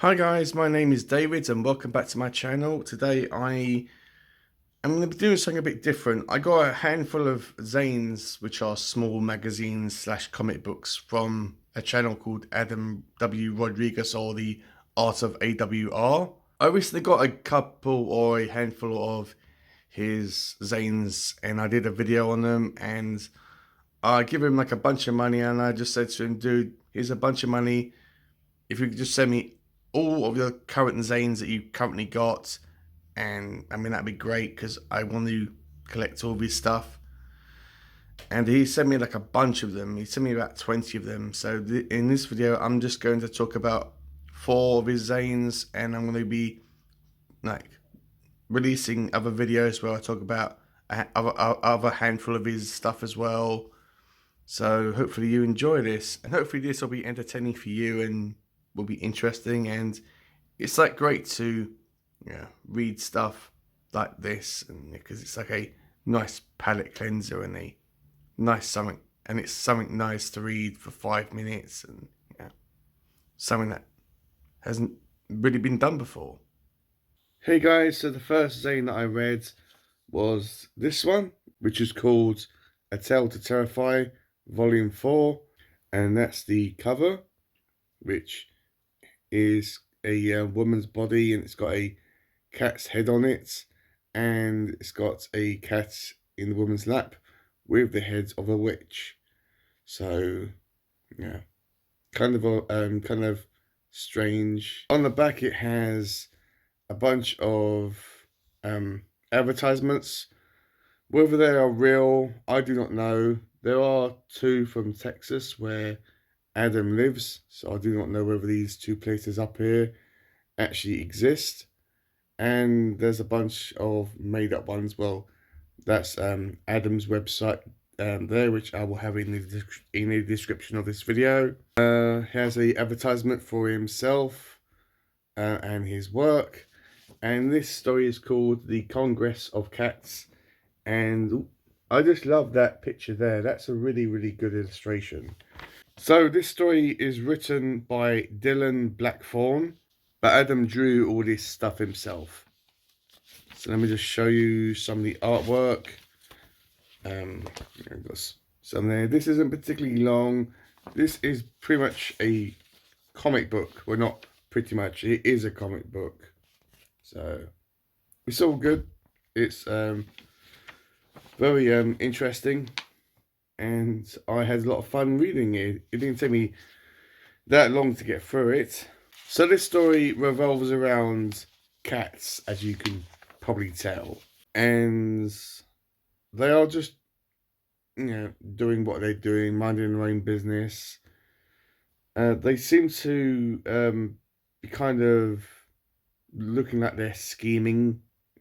Hi guys, my name is David and welcome back to my channel. Today I am going to be doing something a bit different. I got a handful of zines, which are small magazines slash comic books from a channel called Adam W. Rodriguez, or the Art of AWR. I recently got a couple or a handful of his zines and I did a video on them, and I give him like a bunch of money, and I just said to him, dude, here's a bunch of money. If you could just send me all of your current zines that you currently got, and I mean, that'd be great because I want to collect all of his stuff. And he sent me like a bunch of them. He sent me about 20 of them. So in this video, I'm just going to talk about 4 of his zines, and I'm going to be like releasing other videos where I talk about other handful of his stuff as well. So hopefully you enjoy this, and hopefully this will be entertaining for you and will be interesting. And it's like great to read stuff like this, and because it's like a nice palate cleanser and a nice something, and it's something nice to read for 5 minutes, and something that hasn't really been done before. Hey guys, so the first zine that I read was this one, which is called A Tale to Terrify Volume 4, and that's the cover, which is a woman's body, and it's got a cat's head on it, and it's got a cat in the woman's lap with the head of a witch. So yeah, kind of strange. On the back it has a bunch of advertisements. Whether they are real, I do not know. There are 2 from Texas where Adam lives, so I do not know whether these 2 places up here actually exist. And there's a bunch of made-up ones. Well, that's Adam's website there, which I will have in the description of this video. He has a advertisement for himself and his work, and this story is called The Congress of Cats, and I just love that picture there. That's a really, really good illustration. So this story is written by Dylan Blackthorne, but Adam drew all this stuff himself. So let me just show you some of the artwork. I've got some there. This isn't particularly long. This is pretty much a comic book. Well, not pretty much. It is a comic book. So it's all good. It's very interesting, and I had a lot of fun reading it. It didn't take me that long to get through it. So this story revolves around cats, as you can probably tell, and they are just doing what they're doing, minding their own business. They seem to be kind of looking like they're scheming,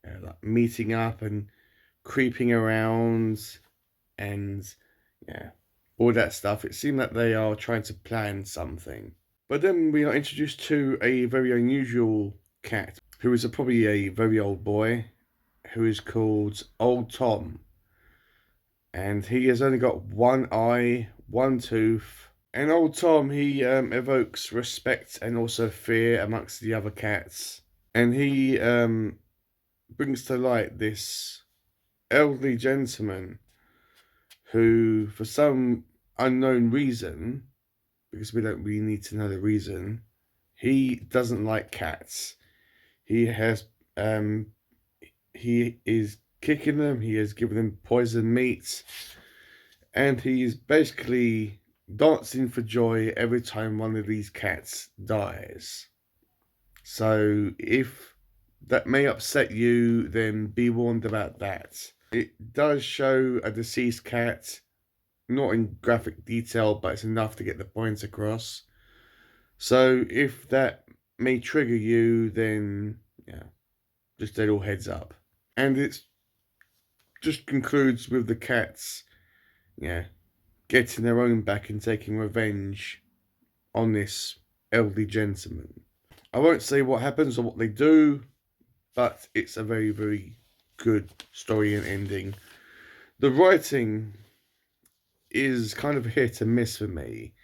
like meeting up and creeping around and all that stuff. It seemed that they are trying to plan something. But then we are introduced to a very unusual cat, who is probably a very old boy, who is called Old Tom. And he has only got one eye, one tooth. And Old Tom, he evokes respect and also fear amongst the other cats. And he brings to light this elderly gentleman who, for some unknown reason, because we don't really need to know the reason, he doesn't like cats. He is kicking them, he has given them poison meat, and he's basically dancing for joy every time one of these cats dies. So if that may upset you, then be warned about that. It does show a deceased cat, not in graphic detail, but it's enough to get the points across. So if that may trigger you, then just a little heads up. And it just concludes with the cats getting their own back and taking revenge on this elderly gentleman. I won't say what happens or what they do, but it's a very, very good story and ending. The writing is kind of hit and miss for me.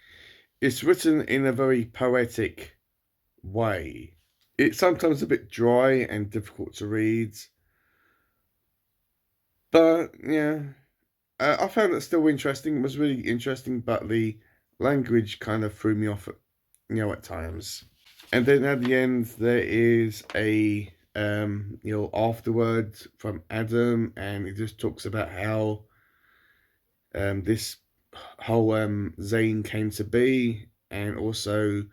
It's written in a very poetic way. It's sometimes a bit dry and difficult to read, but yeah, I found it still interesting. It was really interesting, but the language kind of threw me off, at times. And then at the end, there is a afterword from Adam, and it just talks about how this whole Zane came to be, and also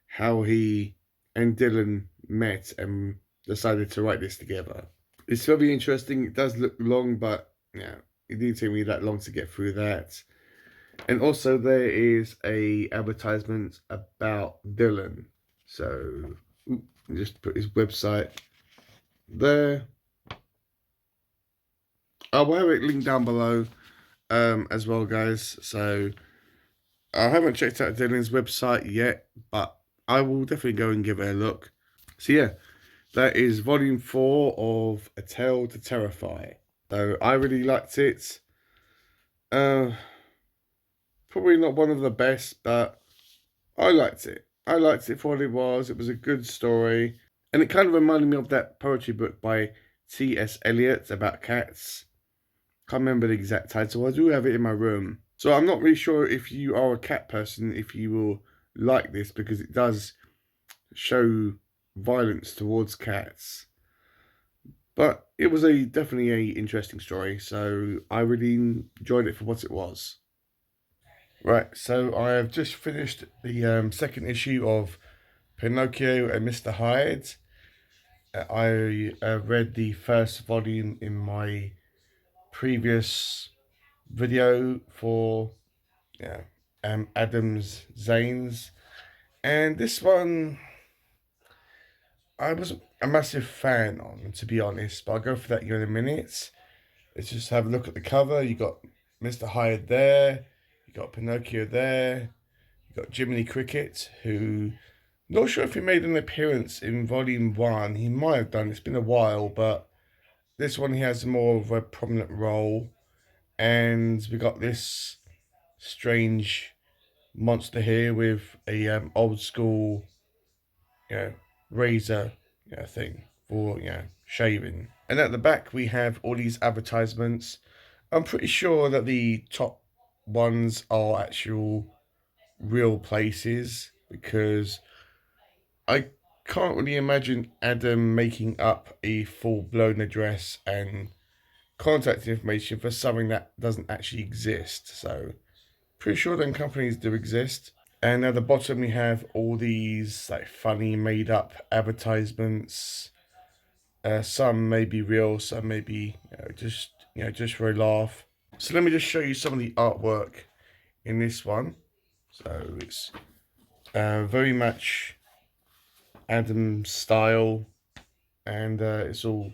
how he and Dylan met and decided to write this together. It's very interesting. It does look long, but yeah, it didn't take me that long to get through that. And also there is a advertisement about Dylan. So just put his website there. I will have it linked down below as well, guys. So I haven't checked out Dylan's website yet, but I will definitely go and give it a look. So yeah, that is volume 4 of A Tale to Terrify. So I really liked it. Probably not one of the best, but I liked it. I liked it for what it was. It was a good story. And it kind of reminded me of that poetry book by T.S. Eliot about cats. Can't remember the exact title. I do have it in my room. So I'm not really sure if you are a cat person, if you will like this, because it does show violence towards cats. But it was definitely a interesting story, so I really enjoyed it for what it was. Right, so I have just finished the second issue of Pinocchio and Mr. Hyde. I read the first volume in my previous video for Adam's Zines, and this one I wasn't a massive fan on, to be honest, but I'll go for that in a minute. Let's just have a look at the cover. You got Mr. Hyde there, you got Pinocchio there, you got Jiminy Cricket, who not sure if he made an appearance in volume 1. He might have done. It's been a while, but this one he has more of a prominent role. And we got this strange monster here with a old school, razor, thing for shaving. And at the back we have all these advertisements. I'm pretty sure that the top ones are actual real places, because I can't really imagine Adam making up a full-blown address and contact information for something that doesn't actually exist. So pretty sure them companies do exist. And at the bottom we have all these like funny made up advertisements. Some may be real, some may be just for a laugh. So let me just show you some of the artwork in this one. So it's very much Adam's style, and it's all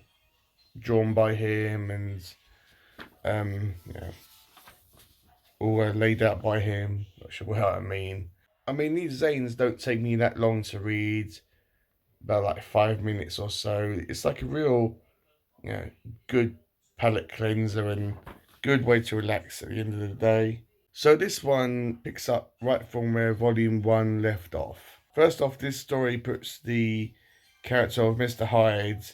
drawn by him, and all laid out by him. Not sure what I mean. I mean, these zines don't take me that long to read, about like 5 minutes or so. It's like a real, good palate cleanser and good way to relax at the end of the day. So this one picks up right from where volume 1 left off. First off, this story puts the character of Mr. Hyde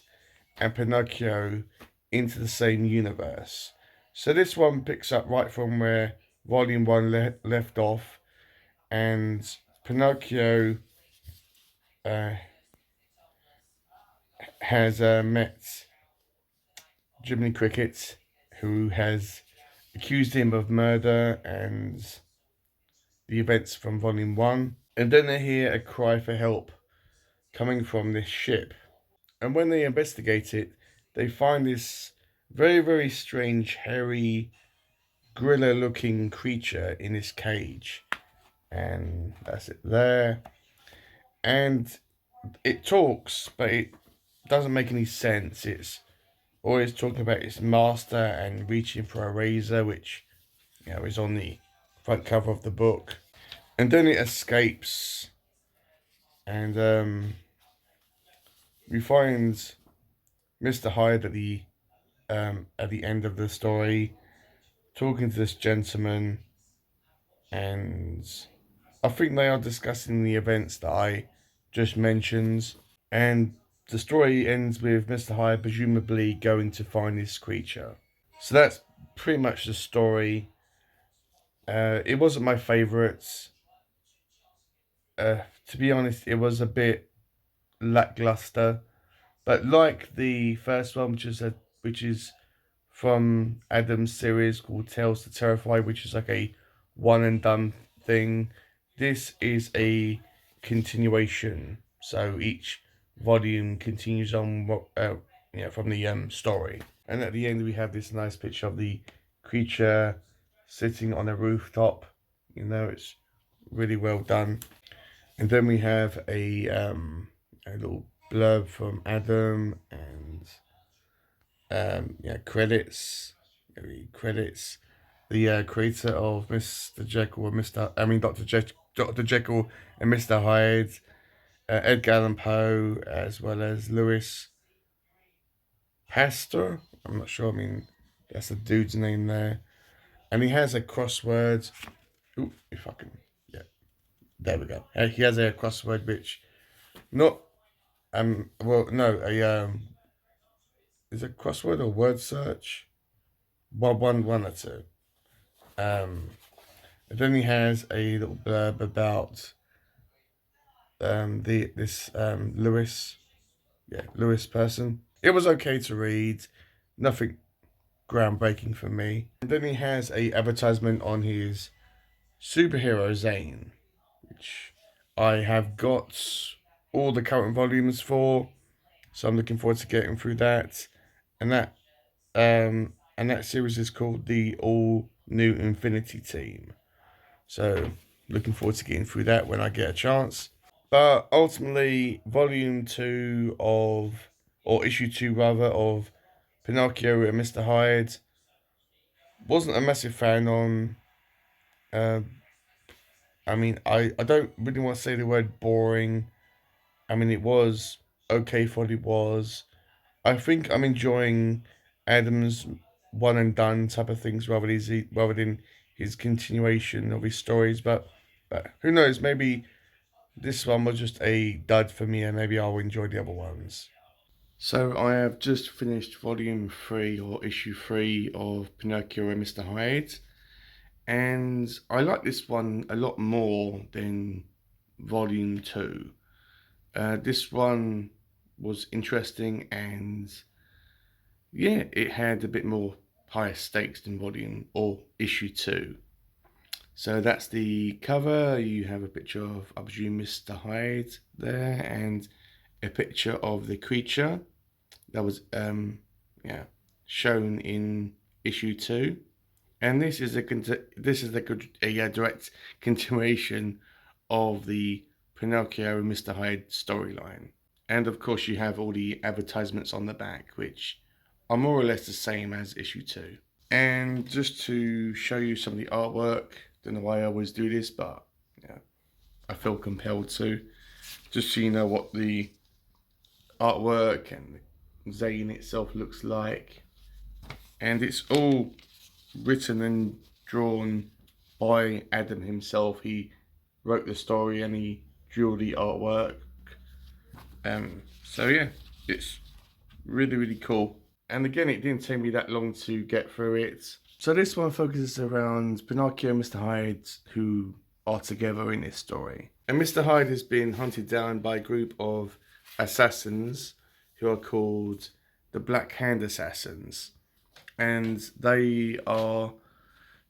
and Pinocchio into the same universe. So this one picks up right from where volume 1 left off, and Pinocchio has met Jiminy Cricket, who has accused him of murder and the events from volume 1. And then they hear a cry for help coming from this ship. And when they investigate it, they find this very, very strange, hairy, gorilla-looking creature in this cage. And that's it there. And it talks, but it doesn't make any sense. It's always talking about its master and reaching for a razor, which is on the front cover of the book. And then it escapes, and we find Mr. Hyde at the end of the story, talking to this gentleman, and I think they are discussing the events that I just mentions. And the story ends with Mr. Hyde presumably going to find this creature. So that's pretty much the story. It wasn't my favourite. To be honest, it was a bit lackluster. But like the first one, which is from Adam's series called Tales to Terrify, which is like a one and done thing, this is a continuation. So each volume continues on from the story. And at the end, we have this nice picture of the creature sitting on a rooftop. It's really well done. And then we have a little blurb from Adam and credits. Credits the creator of Mr. Jekyll and Dr. Jekyll and Mr. Hyde, Edgar Allan Poe, as well as Lewis Pastor. I'm not sure. I mean, that's a dude's name there. And he has a crossword. Ooh, if I can, yeah, there we go. He has a crossword which, not, well, no, is it crossword or word search? Well, one or two. And then he has a little blurb about this Lewis person. It was okay to read, nothing groundbreaking for me. And then he has a advertisement on his superhero Zane, which I have got all the current volumes for, so I'm looking forward to getting through that. And that series is called the All New Infinity Team. So looking forward to getting through that when I get a chance. But ultimately, issue 2 rather, of Pinocchio and Mr. Hyde, wasn't a massive fan on. I mean, I don't really want to say the word boring. I mean, it was okay for what it was. I think I'm enjoying Adam's one and done type of things rather than his continuation of his stories. But who knows? Maybe this one was just a dud for me, and maybe I'll enjoy the other ones. So I have just finished volume 3 or issue 3 of Pinocchio and Mr. Hyde, and I like this one a lot more than volume 2. This one was interesting, and yeah, it had a bit more higher stakes than volume or issue 2. So that's the cover. You have a picture of, I presume, Mr. Hyde there, and a picture of the creature that was shown in issue 2. And this is a direct continuation of the Pinocchio and Mr. Hyde storyline. And of course, you have all the advertisements on the back, which are more or less the same as issue 2. And just to show you some of the artwork, don't know why I always do this, but yeah, I feel compelled to, just so you know what the artwork and the Zane itself looks like. And it's all written and drawn by Adam himself. He wrote the story and he drew the artwork. So yeah, it's really, really cool. And again, it didn't take me that long to get through it. So this one focuses around Pinocchio and Mr. Hyde, who are together in this story. And Mr. Hyde has been hunted down by a group of assassins who are called the Black Hand Assassins. And they are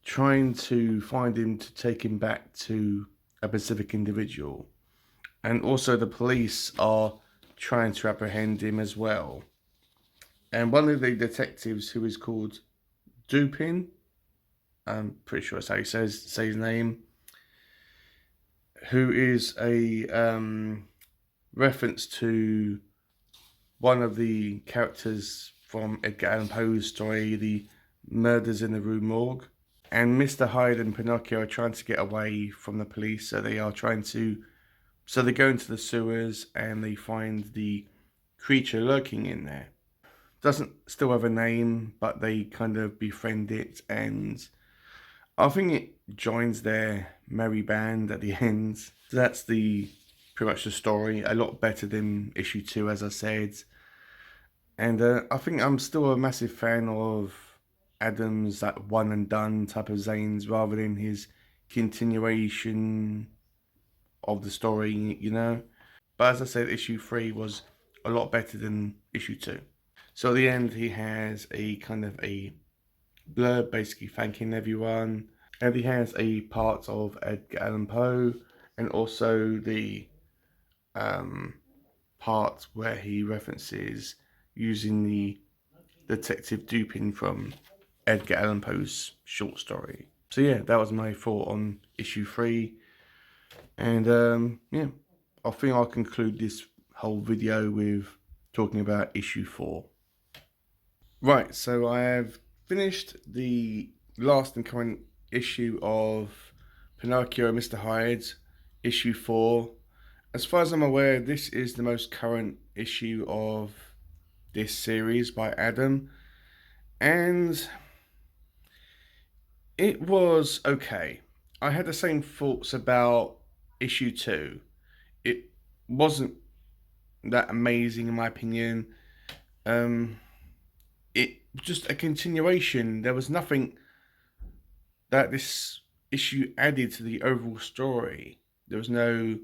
trying to find him to take him back to a specific individual. And also the police are trying to apprehend him as well. And one of the detectives, who is called Dupin, I'm pretty sure that's how he say his name, who is a reference to one of the characters from Edgar Allan Poe's story, The Murders in the Rue Morgue. And Mr. Hyde and Pinocchio are trying to get away from the police, so they go into the sewers and they find the creature lurking in there. Doesn't still have a name, but they kind of befriend it, and I think it joins their merry band at the end. So that's the pretty much the story. A lot better than issue 2, as I said. And I think I'm still a massive fan of Adams, that one and done type of Zines, rather than his continuation of the story, you know. But as I said, issue 3 was a lot better than issue 2. So at the end, he has a kind of a blurb basically thanking everyone. And he has a part of Edgar Allan Poe, and also the part where he references using the detective duping from Edgar Allan Poe's short story. So yeah, that was my thought on issue 3. And yeah, I think I'll conclude this whole video with talking about issue 4. Right, so I have finished the last and current issue of Pinocchio and Mr. Hyde, issue 4. As far as I'm aware, this is the most current issue of this series by Adam, and it was okay. I had the same thoughts about issue 2. It wasn't that amazing in my opinion. It was just a continuation. There was nothing that this issue added to the overall story. There was no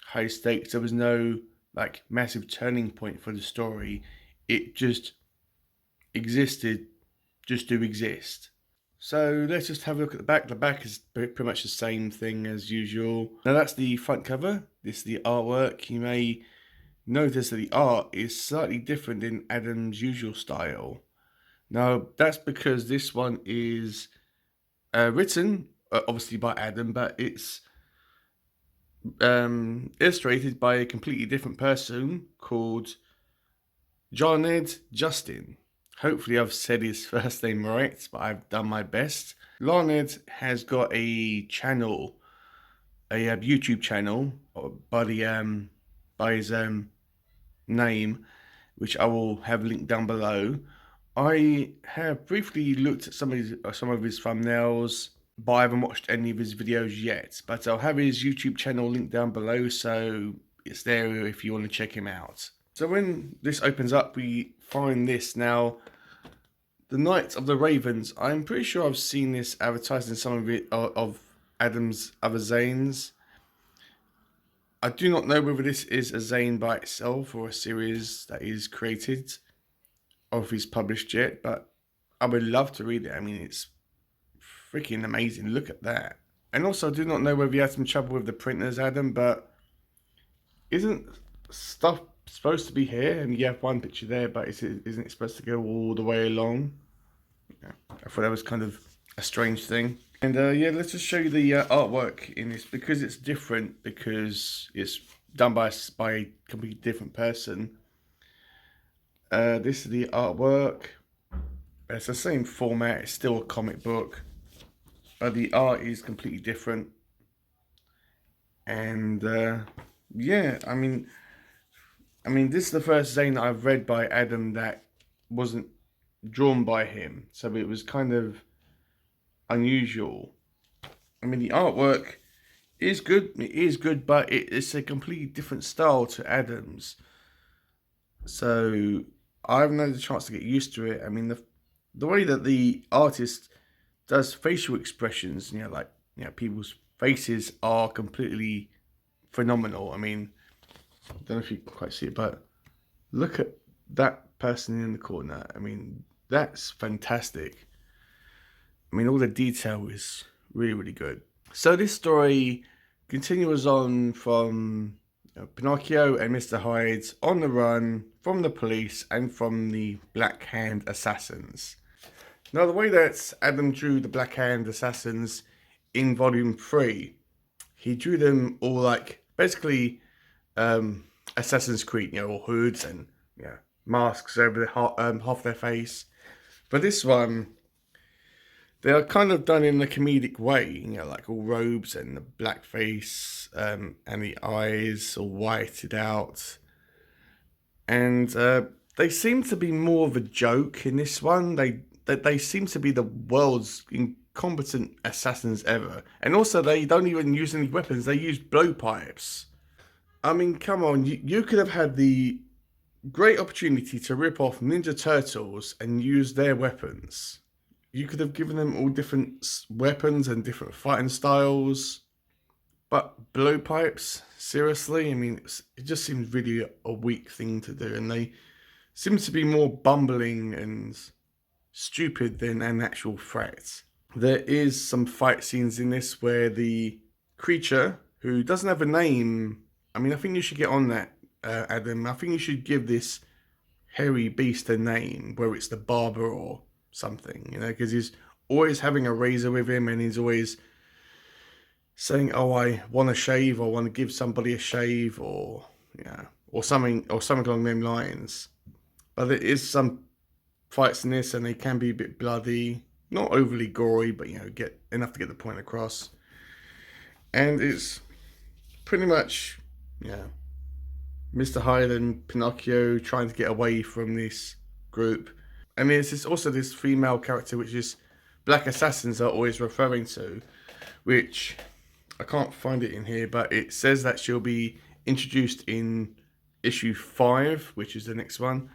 high stakes. There was no like massive turning point for the story. It just existed just to exist. So let's just have a look at the back. The back is pretty much the same thing as usual. Now that's the front cover. This is the artwork. You may notice that the art is slightly different than Adam's usual style. Now that's because this one is written obviously by Adam, but it's illustrated by a completely different person called Jarned Justin. Hopefully I've said his first name right, but I've done my best. Larned has got a channel, a YouTube channel by his name, which I will have linked down below. I have briefly looked at some of his thumbnails, but I haven't watched any of his videos yet. But I'll have his YouTube channel linked down below, so it's there if you want to check him out. So when this opens up, we find this. Now, The Knight of the Ravens. I'm pretty sure I've seen this advertised in some of Adam's other Zines. I do not know whether this is a Zine by itself or a series that is created, or if he's published yet, but I would love to read it. I mean, it's freaking amazing. Look at that. And also, I do not know whether you had some trouble with the printers, Adam, but isn't stuff supposed to be here? And you have one picture there, but isn't it supposed to go all the way along? Yeah, I thought that was kind of a strange thing. And yeah, let's just show you the artwork in this, because it's different, because it's done by a completely different person. This is the artwork. It's the same format. It's still a comic book, but the art is completely different. And yeah, I mean, this is the first Zine that I've read by Adam that wasn't drawn by him, so it was kind of unusual. I mean, the artwork is good. It is good, but it's a completely different style to Adam's. So I haven't had the chance to get used to it. I mean, the way that the artist does facial expressions, like, people's faces are completely phenomenal. I mean, I don't know if you can quite see it, but look at that person in the corner. I mean, that's fantastic. I mean, all the detail is really, really good. So this story continues on from Pinocchio and Mr. Hyde on the run from the police and from the Black Hand assassins. Now, the way that Adam drew the Black Hand assassins in volume 3, he drew them all like basically Assassin's Creed, all hoods and masks over half their face. But this one, they are kind of done in a comedic way, like all robes and the black face and the eyes all whited out. And they seem to be more of a joke in this one. They seem to be the world's incompetent assassins ever. And also, they don't even use any weapons. They use blowpipes. I mean, come on, you could have had the great opportunity to rip off Ninja Turtles and use their weapons. You could have given them all different weapons and different fighting styles. But blowpipes, seriously? I mean, it just seems really a weak thing to do, and they seem to be more bumbling and stupid than an actual threat. There is some fight scenes in this where the creature, who doesn't have a name, I mean, I think you should get on that, Adam. I think you should give this hairy beast a name, whether it's the barber or something, you know, because he's always having a razor with him, and he's always saying, "Oh, I want to shave, or want to give somebody a shave," or yeah, or something along them lines. But there is some fights in this, and they can be a bit bloody, not overly gory, but you know, get enough to get the point across. And it's pretty much, yeah, Mr. Hyde and Pinocchio trying to get away from this group. And there's also this female character, which is Black Assassins are always referring to, which I can't find it in here, but it says that she'll be introduced in issue 5, which is the next one.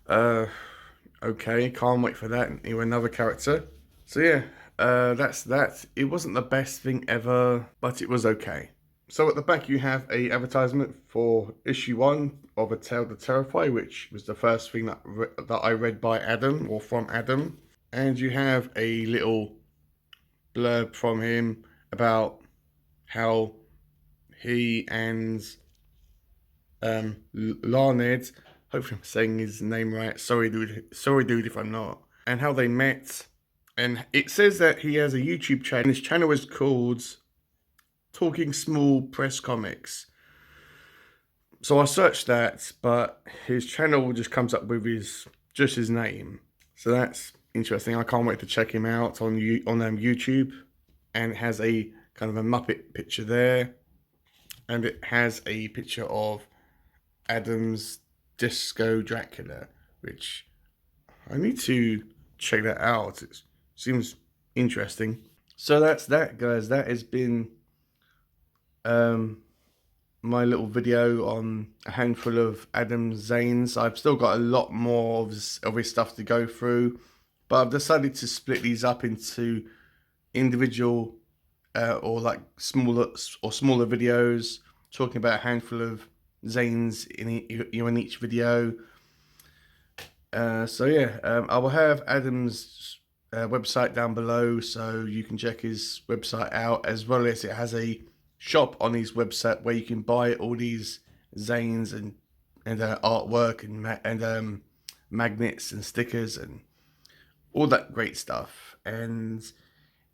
Okay, can't wait for that. Anyway, another character. So yeah, that's that. It wasn't the best thing ever, but it was okay. So at the back you have a advertisement for issue 1 of A Tale to Terrify, which was the first thing that I read by Adam, or from Adam. And you have a little blurb from him about how he and Larned, hopefully I'm saying his name right, sorry dude if I'm not, and how they met. And it says that he has a YouTube channel, and his channel is called Talking Small Press Comics. So I searched that, but his channel just comes up with just his name. So that's interesting. I can't wait to check him out on YouTube. And it has a kind of a Muppet picture there, and it has a picture of Adam's Disco Dracula, which I need to check that out. It seems interesting. So that's that, guys. That has been my little video on a handful of Adam's Zines. I've still got a lot more of his stuff to go through, but I've decided to split these up into individual or like smaller videos, talking about a handful of Zines in each video. So yeah, I will have Adam's website down below, so you can check his website out, as well as it has a shop on his website where you can buy all these Zines and artwork and magnets and stickers and all that great stuff. And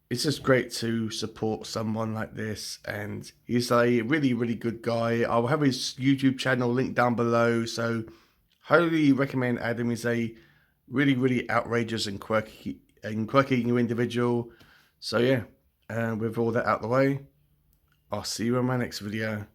it's just great to support someone like this, and he's a really, really good guy. I'll have his YouTube channel linked down below, so highly recommend Adam. He's a really, really outrageous and quirky new individual. So yeah, with all that out the way, I'll see you in my next video.